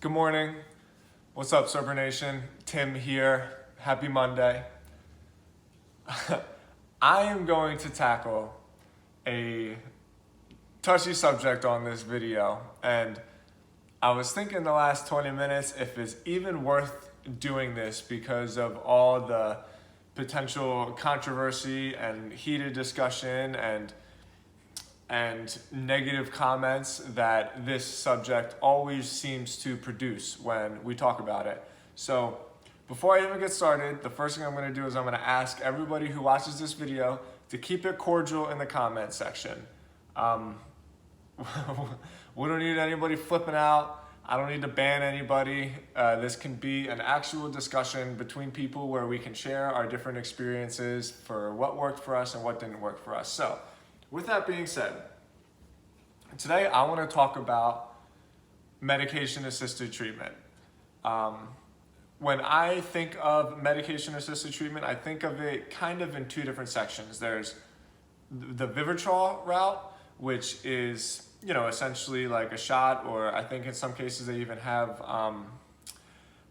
Good morning. What's up, Sober Nation? Tim here. Happy Monday. I am going to tackle a touchy subject on this video, and I was thinking the last 20 minutes if it's even worth doing this because of all the potential controversy and heated discussion and negative comments that this subject always seems to produce when we talk about it. So before I even get started, the first thing I'm going to do is I'm going to ask everybody who watches this video to keep it cordial in the comment section. We don't need anybody flipping out. I don't need to ban anybody. This can be an actual discussion between people where we can share our different experiences for what worked for us and what didn't work for us. So with that being said, today I want to talk about medication-assisted treatment. When I think of medication-assisted treatment, I think of it kind of in two different sections. There's the Vivitrol route, which is, essentially like a shot, or I think in some cases they even have, I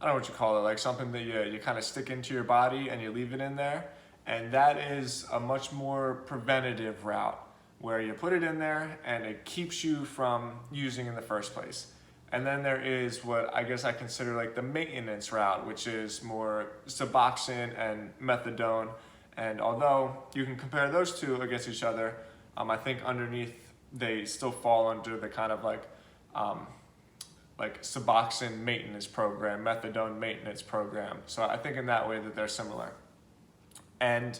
don't know what you call it, like something that you kind of stick into your body and you leave it in there. And that is a much more preventative route where you put it in there and it keeps you from using in the first place. And then there is what I guess I consider like the maintenance route, which is more Suboxone and methadone. And although you can compare those two against each other, I think underneath they still fall under the kind of like Suboxone maintenance program, methadone maintenance program. So I think in that way that they're similar. And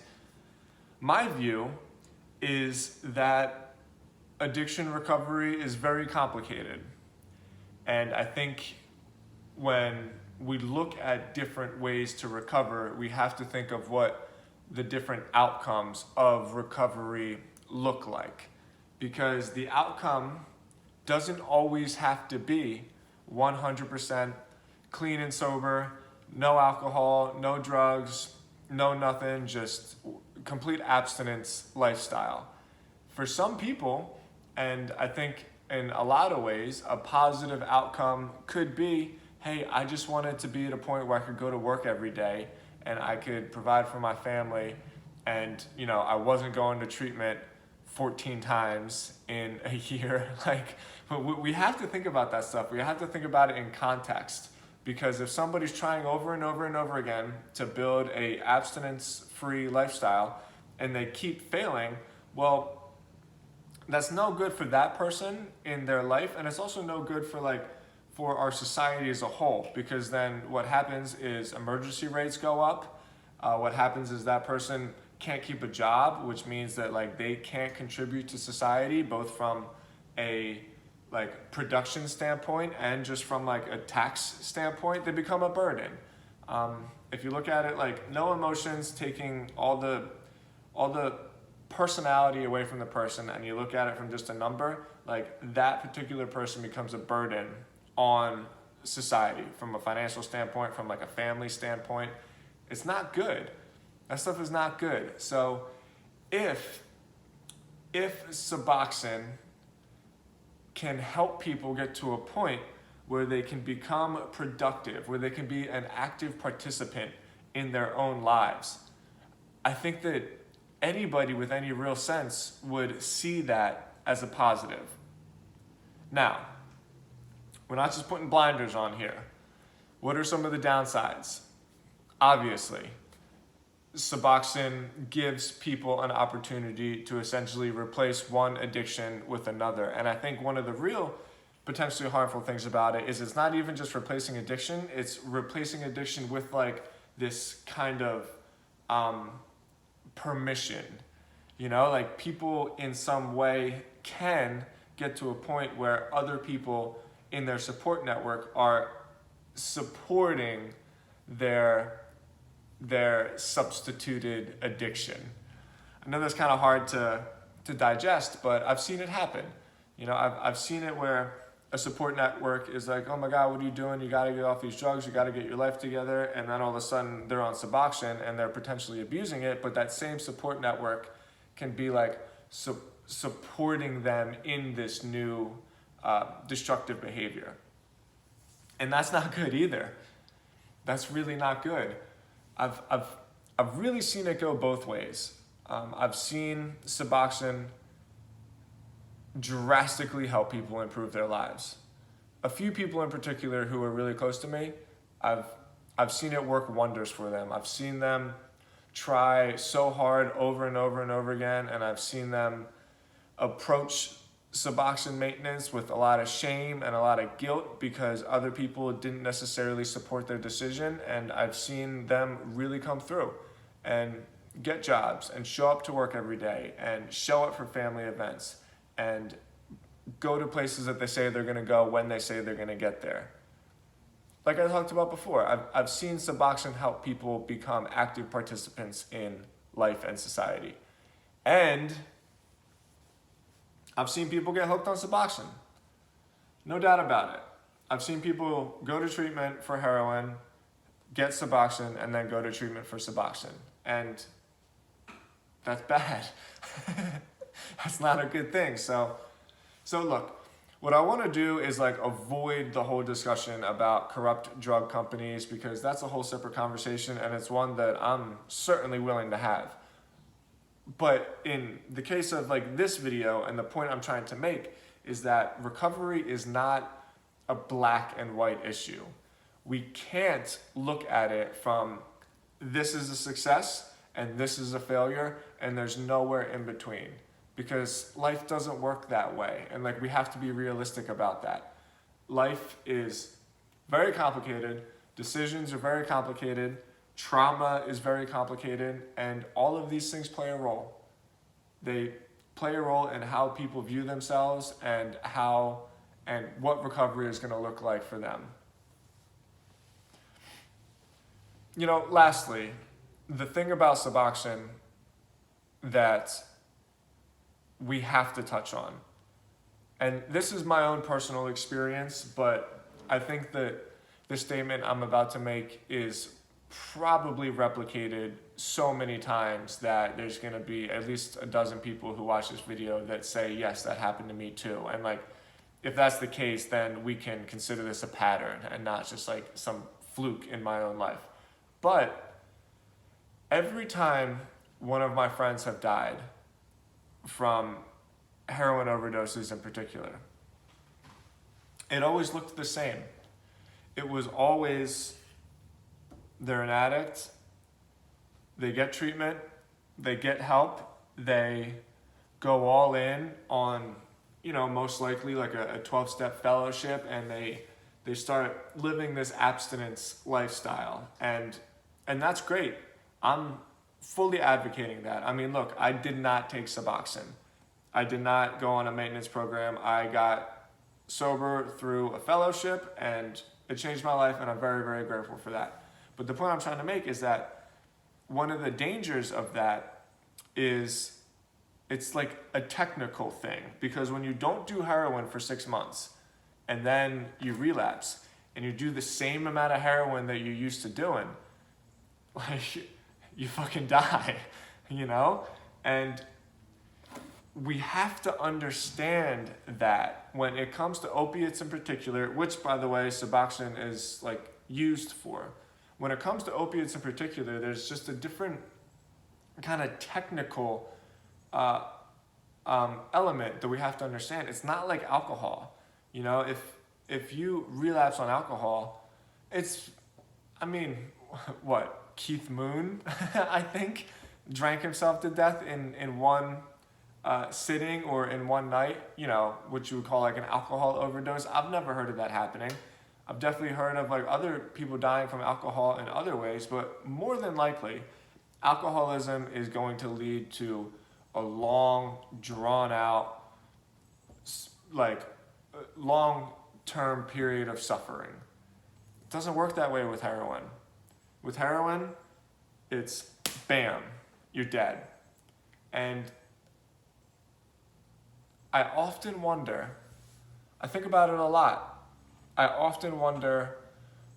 my view is that addiction recovery is very complicated. And I think when we look at different ways to recover, we have to think of what the different outcomes of recovery look like. Because the outcome doesn't always have to be 100% clean and sober, no alcohol, no drugs, no nothing, just complete abstinence lifestyle. For some people, and I think in a lot of ways, a positive outcome could be, hey, I just wanted to be at a point where I could go to work every day and I could provide for my family, and I wasn't going to treatment 14 times in a year. But we have to think about that stuff. We have to think about it in context. Because if somebody's trying over and over and over again to build a abstinence-free lifestyle and they keep failing, well, that's no good for that person in their life, and it's also no good for our society as a whole, because then what happens is emergency rates go up. What happens is that person can't keep a job, which means that they can't contribute to society, both from a production standpoint and just from a tax standpoint. They become a burden. If you look at it no emotions, taking all the personality away from the person, and you look at it from just a number, that particular person becomes a burden on society from a financial standpoint, from a family standpoint. It's not good. That stuff is not good. So if Suboxone can help people get to a point where they can become productive, where they can be an active participant in their own lives, I think that anybody with any real sense would see that as a positive. Now, we're not just putting blinders on here. What are some of the downsides? Obviously, Suboxone gives people an opportunity to essentially replace one addiction with another. And I think one of the real potentially harmful things about it is it's not even just replacing addiction, it's replacing addiction with this kind of permission. People in some way can get to a point where other people in their support network are supporting their substituted addiction. I know that's kind of hard to digest, but I've seen it happen. I've seen it where a support network is like, oh my God, what are you doing? You got to get off these drugs. You got to get your life together. And then all of a sudden they're on Suboxone and they're potentially abusing it. But that same support network can be supporting them in this new destructive behavior. And that's not good either. That's really not good. I've really seen it go both ways. I've seen Suboxone drastically help people improve their lives. A few people in particular who are really close to me, I've seen it work wonders for them. I've seen them try so hard over and over and over again, and I've seen them approach Suboxone maintenance with a lot of shame and a lot of guilt because other people didn't necessarily support their decision, and I've seen them really come through and get jobs and show up to work every day and show up for family events and go to places that they say they're going to go when they say they're going to get there. Like I talked about before, I've seen Suboxone help people become active participants in life and society. And I've seen people get hooked on Suboxone. No doubt about it. I've seen people go to treatment for heroin, get Suboxone, and then go to treatment for Suboxone. And that's bad. That's not a good thing. So look, what I want to do is like avoid the whole discussion about corrupt drug companies because that's a whole separate conversation, and it's one that I'm certainly willing to have. But in the case of like this video, and the point I'm trying to make is that recovery is not a black and white issue. We can't look at it from this is a success and this is a failure and there's nowhere in between, because life doesn't work that way. And like, we have to be realistic about that. Life is very complicated. Decisions are very complicated. Trauma is very complicated, and all of these things play a role. They play a role in how people view themselves and what recovery is going to look like for them. You know, lastly, the thing about Suboxone that we have to touch on, and this is my own personal experience, but I think that the statement I'm about to make is probably replicated so many times that there's going to be at least a dozen people who watch this video that say, yes, that happened to me too. And like, if that's the case, then we can consider this a pattern and not just like some fluke in my own life. But every time one of my friends have died from heroin overdoses in particular, it always looked the same. It was always, they're an addict, they get treatment, they get help, they go all in on, you know, most likely like a 12-step fellowship, and they start living this abstinence lifestyle. And that's great. I'm fully advocating that. I mean, look, I did not take Suboxone. I did not go on a maintenance program. I got sober through a fellowship, and it changed my life, and I'm very, very grateful for that. But the point I'm trying to make is that one of the dangers of that is it's like a technical thing, because when you don't do heroin for 6 months and then you relapse and you do the same amount of heroin that you used to doing, like, you fucking die, you know? And we have to understand that when it comes to opiates in particular, which by the way, Suboxone is like used for, when it comes to opiates in particular, there's just a different kind of technical element that we have to understand. It's not like alcohol. You know, if you relapse on alcohol, it's, I mean, what, Keith Moon, I think, drank himself to death in one sitting or in one night, you know, which you would call like an alcohol overdose. I've never heard of that happening. I've definitely heard of like other people dying from alcohol in other ways, but more than likely, alcoholism is going to lead to a long, drawn out, like long-term period of suffering. It doesn't work that way with heroin. With heroin, it's bam, you're dead. And I often wonder, I think about it a lot, I often wonder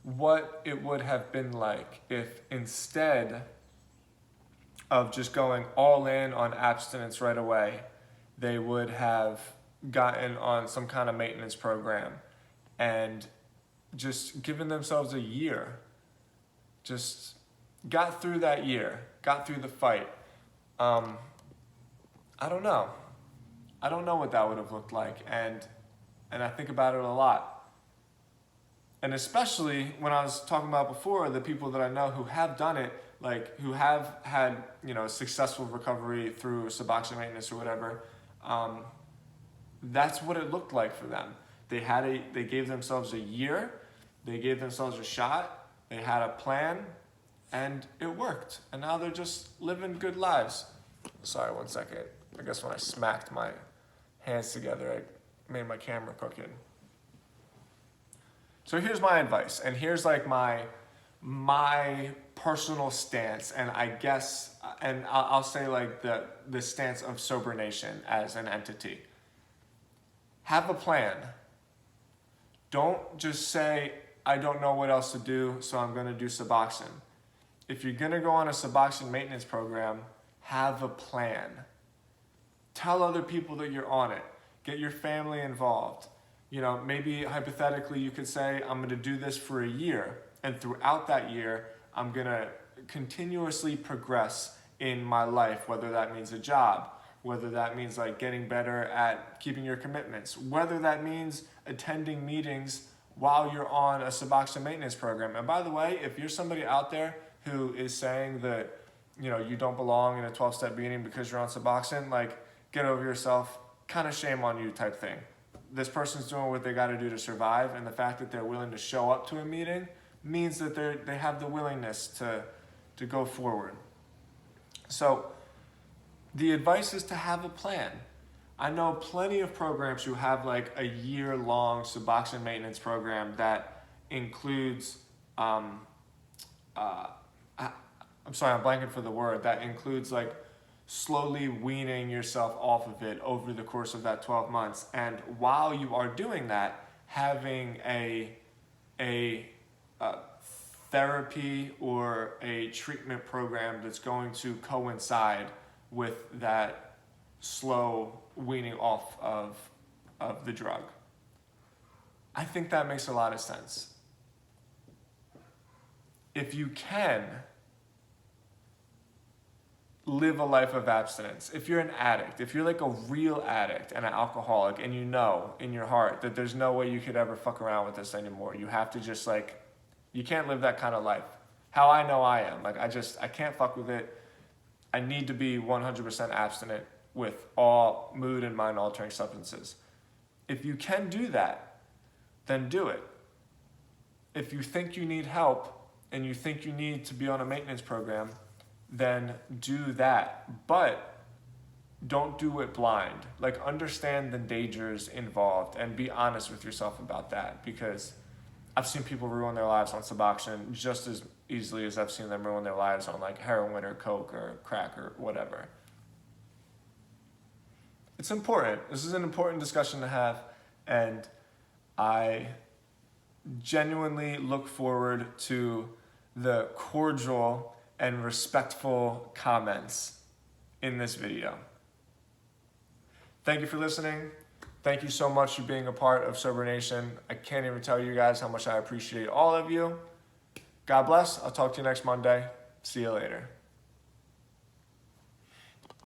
what it would have been like if instead of just going all in on abstinence right away, they would have gotten on some kind of maintenance program and just giving themselves a year, just got through that year, got through the fight. I don't know. I don't know what that would have looked like, and I think about it a lot. And especially when I was talking about before, the people that I know who have done it, like who have had, successful recovery through Suboxone maintenance or whatever, that's what it looked like for them. They gave themselves a year, they gave themselves a shot, they had a plan, and it worked. And now they're just living good lives. Sorry, 1 second. I guess when I smacked my hands together, I made my camera crooked. So here's my advice, and here's like my personal stance, and I guess, and I'll say like the stance of Sober Nation as an entity. Have a plan. Don't just say, I don't know what else to do, so I'm gonna do Suboxone. If you're gonna go on a Suboxone maintenance program, have a plan. Tell other people that you're on it. Get your family involved. Maybe hypothetically you could say, I'm gonna do this for a year, and throughout that year, I'm gonna continuously progress in my life, whether that means a job, whether that means like getting better at keeping your commitments, whether that means attending meetings while you're on a Suboxone maintenance program. And by the way, if you're somebody out there who is saying that, you don't belong in a 12-step meeting because you're on Suboxone, like, get over yourself, kind of shame on you type thing. This person's doing what they got to do to survive, and the fact that they're willing to show up to a meeting means that they have the willingness to go forward. So the advice is to have a plan. I know plenty of programs who have like a year-long Suboxone maintenance program that includes, I'm sorry, I'm blanking for the word, that includes like slowly weaning yourself off of it over the course of that 12 months. And while you are doing that, having a therapy or a treatment program that's going to coincide with that slow weaning off of the drug. I think that makes a lot of sense. If you can live a life of abstinence, if you're an addict, if you're like a real addict and an alcoholic, and you know in your heart that there's no way you could ever fuck around with this anymore, you have to just like, you can't live that kind of life. How I know I am, like I can't fuck with it. I need to be 100% abstinent with all mood and mind altering substances. If you can do that, then do it. If you think you need help and you think you need to be on a maintenance program, then do that. But don't do it blind. Like, understand the dangers involved and be honest with yourself about that, because I've seen people ruin their lives on Suboxone just as easily as I've seen them ruin their lives on like heroin or coke or crack or whatever. It's important. This is an important discussion to have, and I genuinely look forward to the cordial and respectful comments in this video. Thank you for listening. Thank you so much for being a part of Sober Nation. I can't even tell you guys how much I appreciate all of you. God bless. I'll talk to you next Monday. See you later.